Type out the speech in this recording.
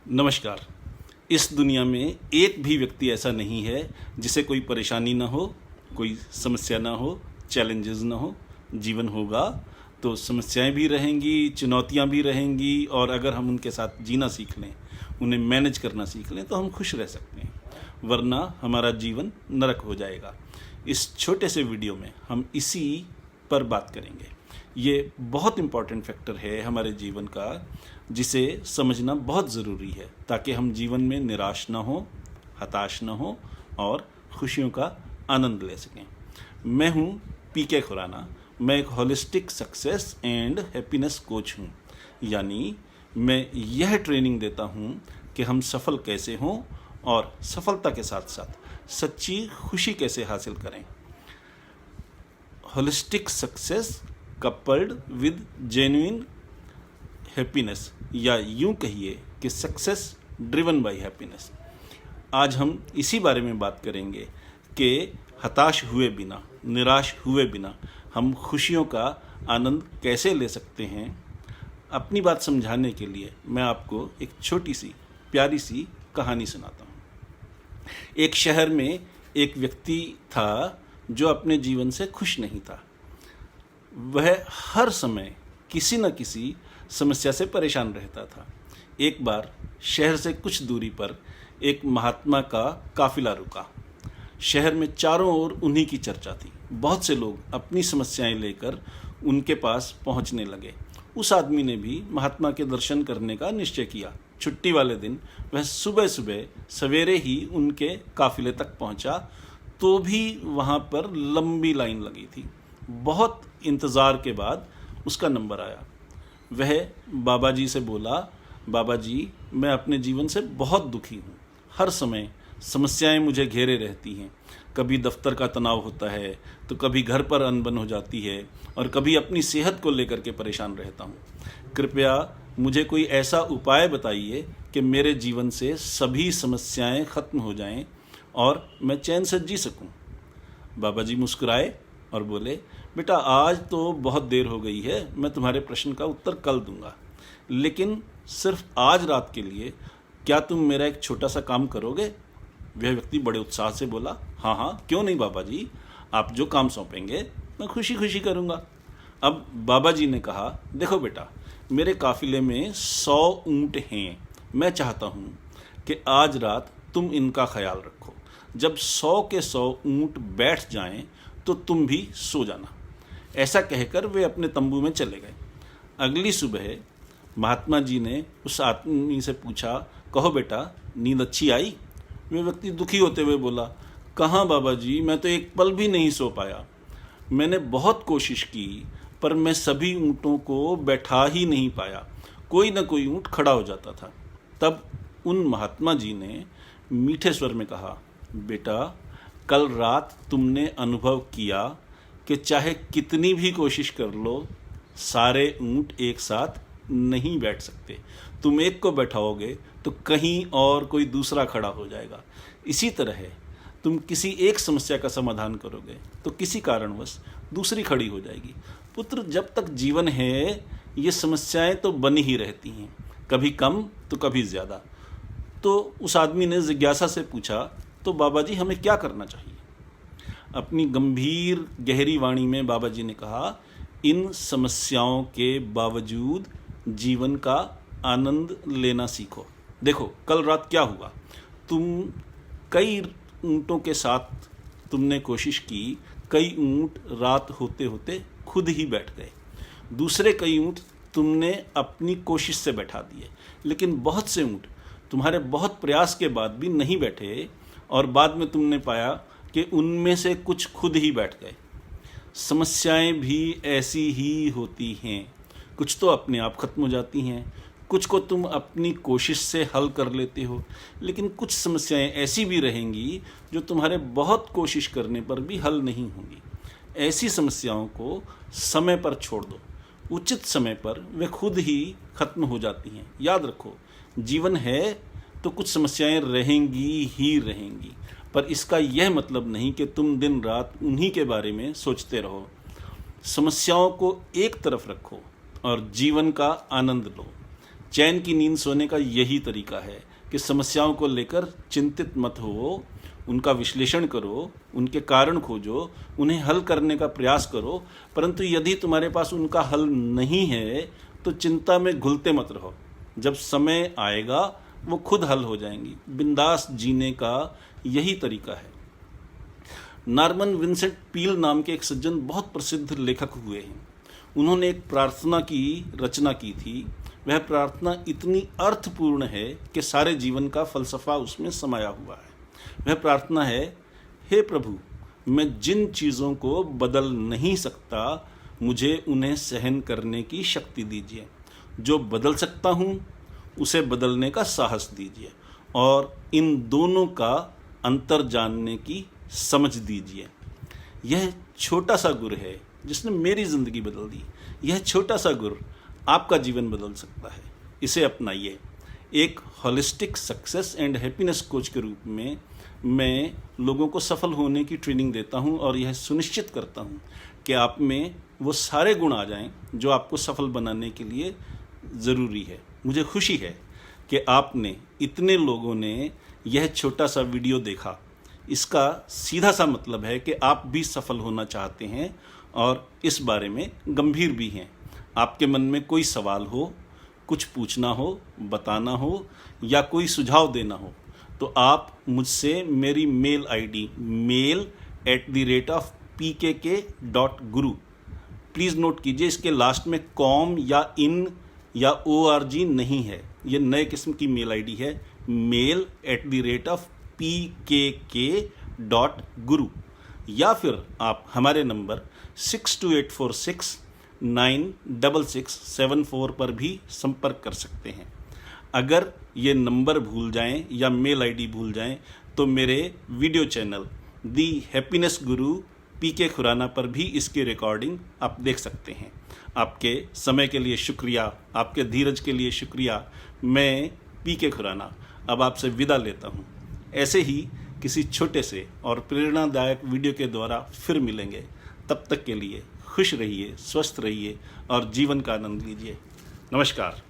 नमस्कार। इस दुनिया में एक भी व्यक्ति ऐसा नहीं है जिसे कोई परेशानी ना हो, कोई समस्या ना हो, चैलेंजेस ना हो। जीवन होगा तो समस्याएं भी रहेंगी, चुनौतियां भी रहेंगी, और अगर हम उनके साथ जीना सीख लें, उन्हें मैनेज करना सीख लें, तो हम खुश रह सकते हैं। वरना हमारा जीवन नरक हो जाएगा। इस छोटे से वीडियो में हम इसी पर बात करेंगे। ये बहुत इम्पॉर्टेंट फैक्टर है हमारे जीवन का, जिसे समझना बहुत ज़रूरी है ताकि हम जीवन में निराश ना हो, हताश ना हो और खुशियों का आनंद ले सकें। मैं हूँ पीके खुराना। मैं एक holistic success and happiness coach हूँ। यानी मैं यह ट्रेनिंग देता हूँ कि हम सफल कैसे हों और सफलता के साथ साथ सच्ची खुशी कैसे हासिल करें। Holistic success coupled with genuine happiness, या यूं कहिए कि सक्सेस ड्रिवन बाय हैप्पीनेस। आज हम इसी बारे में बात करेंगे कि हताश हुए बिना, निराश हुए बिना हम खुशियों का आनंद कैसे ले सकते हैं। अपनी बात समझाने के लिए मैं आपको एक छोटी सी प्यारी सी कहानी सुनाता हूँ। एक शहर में एक व्यक्ति था जो अपने जीवन से खुश नहीं था। वह हर समय किसी न किसी समस्या से परेशान रहता था। एक बार शहर से कुछ दूरी पर एक महात्मा का काफिला रुका। शहर में चारों ओर उन्हीं की चर्चा थी। बहुत से लोग अपनी समस्याएं लेकर उनके पास पहुंचने लगे। उस आदमी ने भी महात्मा के दर्शन करने का निश्चय किया। छुट्टी वाले दिन वह सुबह सुबह सवेरे ही उनके काफिले तक पहुंचा, तो भी वहां पर लंबी लाइन लगी थी। बहुत इंतज़ार के बाद उसका नंबर आया। वह बाबा जी से बोला, बाबा जी, मैं अपने जीवन से बहुत दुखी हूँ। हर समय समस्याएं मुझे घेरे रहती हैं। कभी दफ्तर का तनाव होता है, तो कभी घर पर अनबन हो जाती है, और कभी अपनी सेहत को लेकर के परेशान रहता हूँ। कृपया मुझे कोई ऐसा उपाय बताइए कि मेरे जीवन से सभी समस्याएं खत्म हो जाएं और मैं चैन से जी सकूं। बाबा जी मुस्कुराए और बोले, बेटा, आज तो बहुत देर हो गई है, मैं तुम्हारे प्रश्न का उत्तर कल दूंगा, लेकिन सिर्फ आज रात के लिए क्या तुम मेरा एक छोटा सा काम करोगे? वह व्यक्ति बड़े उत्साह से बोला, हाँ हाँ, क्यों नहीं बाबा जी, आप जो काम सौंपेंगे मैं खुशी खुशी करूँगा। अब बाबा जी ने कहा, देखो बेटा, मेरे काफिले में 100 ऊँट हैं। मैं चाहता हूँ कि आज रात तुम इनका ख्याल रखो। जब 100 के 100 ऊँट बैठ जाएं तो तुम भी सो जाना। ऐसा कहकर वे अपने तंबू में चले गए। अगली सुबह महात्मा जी ने उस आदमी से पूछा, कहो बेटा, नींद अच्छी आई? वे व्यक्ति दुखी होते हुए बोला, कहाँ बाबा जी, मैं तो एक पल भी नहीं सो पाया। मैंने बहुत कोशिश की, पर मैं सभी ऊँटों को बैठा ही नहीं पाया। कोई न कोई ऊँट खड़ा हो जाता था। तब उन महात्मा जी ने मीठे स्वर में कहा, बेटा, कल रात तुमने अनुभव किया कि चाहे कितनी भी कोशिश कर लो, सारे ऊँट एक साथ नहीं बैठ सकते। तुम एक को बैठाओगे तो कहीं और कोई दूसरा खड़ा हो जाएगा। इसी तरह तुम किसी एक समस्या का समाधान करोगे तो किसी कारणवश दूसरी खड़ी हो जाएगी। पुत्र, जब तक जीवन है ये समस्याएं तो बनी ही रहती हैं, कभी कम तो कभी ज़्यादा। तो उस आदमी ने जिज्ञासा से पूछा, तो बाबा जी, हमें क्या करना चाहिए? अपनी गंभीर गहरी वाणी में बाबा जी ने कहा, इन समस्याओं के बावजूद जीवन का आनंद लेना सीखो। देखो, कल रात क्या हुआ? कई ऊँटों के साथ तुमने कोशिश की, कई ऊँट रात होते होते खुद ही बैठ गए। दूसरे कई ऊँट तुमने अपनी कोशिश से बैठा दिए, लेकिन बहुत से ऊँट तुम्हारे बहुत प्रयास के बाद भी नहीं बैठे, और बाद में तुमने पाया कि उनमें से कुछ खुद ही बैठ गए। समस्याएं भी ऐसी ही होती हैं। कुछ तो अपने आप खत्म हो जाती हैं, कुछ को तुम अपनी कोशिश से हल कर लेते हो, लेकिन कुछ समस्याएं ऐसी भी रहेंगी जो तुम्हारे बहुत कोशिश करने पर भी हल नहीं होंगी। ऐसी समस्याओं को समय पर छोड़ दो। उचित समय पर वे खुद ही खत्म हो जाती हैं। याद रखो, जीवन है तो कुछ समस्याएं रहेंगी ही रहेंगी, पर इसका यह मतलब नहीं कि तुम दिन रात उन्हीं के बारे में सोचते रहो। समस्याओं को एक तरफ रखो और जीवन का आनंद लो। चैन की नींद सोने का यही तरीका है कि समस्याओं को लेकर चिंतित मत हो, उनका विश्लेषण करो, उनके कारण खोजो, उन्हें हल करने का प्रयास करो। परंतु यदि तुम्हारे पास उनका हल नहीं है तो चिंता में घुलते मत रहो। जब समय आएगा वो खुद हल हो जाएंगी। बिंदास जीने का यही तरीका है। नॉर्मन विंसेंट पील नाम के एक सज्जन बहुत प्रसिद्ध लेखक हुए हैं। उन्होंने एक प्रार्थना की रचना की थी। वह प्रार्थना इतनी अर्थपूर्ण है कि सारे जीवन का फलसफा उसमें समाया हुआ है। वह प्रार्थना है, हे प्रभु, मैं जिन चीज़ों को बदल नहीं सकता मुझे उन्हें सहन करने की शक्ति दीजिए। जो बदल सकता हूँ उसे बदलने का साहस दीजिए और इन दोनों का अंतर जानने की समझ दीजिए। यह छोटा सा गुर है जिसने मेरी ज़िंदगी बदल दी। यह छोटा सा गुर आपका जीवन बदल सकता है। इसे अपनाइए। एक holistic success and happiness coach के रूप में मैं लोगों को सफल होने की ट्रेनिंग देता हूं और यह सुनिश्चित करता हूं कि आप में वो सारे गुण आ जाएं जो आपको सफल बनाने के लिए ज़रूरी है। मुझे खुशी है कि आपने इतने लोगों ने यह छोटा सा वीडियो देखा। इसका सीधा सा मतलब है कि आप भी सफल होना चाहते हैं और इस बारे में गंभीर भी हैं। आपके मन में कोई सवाल हो, कुछ पूछना हो, बताना हो या कोई सुझाव देना हो तो आप मुझसे मेरी mail ID mail@pkk.guru, please note कीजिए, इसके लास्ट में कॉम या इन या org नहीं है। ये नए किस्म की मेल आईडी है, mail@pkk.guru। या फिर आप हमारे नंबर 6284696674 पर भी संपर्क कर सकते हैं। अगर ये नंबर भूल जाएं या मेल आईडी भूल जाएं तो मेरे वीडियो चैनल दी हैप्पीनेस गुरु पीके खुराना पर भी इसकी रिकॉर्डिंग आप देख सकते हैं। आपके समय के लिए शुक्रिया, आपके धीरज के लिए शुक्रिया। मैं पीके खुराना अब आपसे विदा लेता हूँ। ऐसे ही किसी छोटे से और प्रेरणादायक वीडियो के द्वारा फिर मिलेंगे। तब तक के लिए खुश रहिए, स्वस्थ रहिए और जीवन का आनंद लीजिए। नमस्कार।